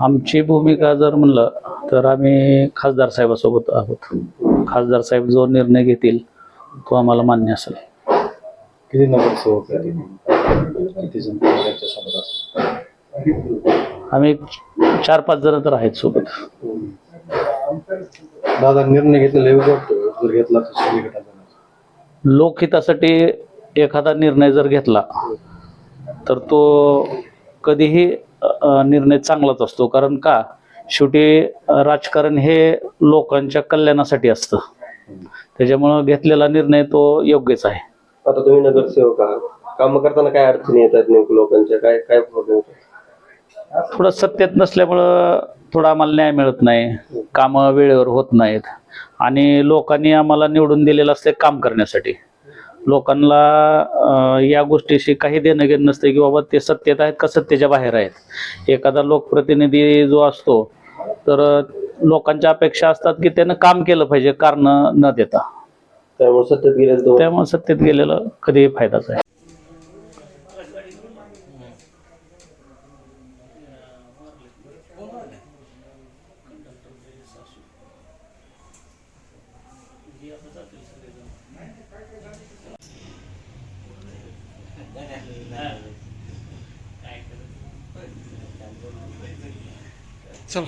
आमची भूमिका जर म्हणलं तर आम्ही खासदार साहेबासोबत आहोत. खासदार साहेब जो निर्णय घेतील तो आम्हाला मान्य असेल. किती नगरसेवक आहेत? किती जण त्यांच्यासोबत असतात? आम्ही 4-5 जण तर आहेत सोबत. दादा, निर्णय घेतलेला योग्य वाटतो जर घेतला तर सगळी गटाचा? लोकहितासाठी एखादा निर्णय जर घेतला तर तो कधीही निर्णय चांगलाच असतो. कारण का, शेवटी राजकारण हे लोकांच्या कल्याणासाठी असतं. त्याच्यामुळं घेतलेला निर्णय तो योग्यच आहे. आता तुम्ही नगरसेवक आहात, काम करताना काय अडचणी येतात नेमकं लोकांच्या, काय काय प्रॉब्लेम होतात? थोडं सत्तेत नसल्यामुळं थोडा आम्हाला न्याय मिळत नाही, कामं वेळेवर होत नाहीत. आणि लोकांनी आम्हाला निवडून दिलेलं असते काम करण्यासाठी. लोकांना या गोष्टीशी काही देणं घेणं नसतं की बाबा ते सत्तेत आहेत का सत्तेच्या बाहेर आहेत. एखादा लोकप्रतिनिधी जो असतो तर लोकांच्या अपेक्षा असतात की त्यानं काम केलं पाहिजे कारण न देता. त्यामुळे सत्तेत गेलेलं कधी फायदाच आहे. चला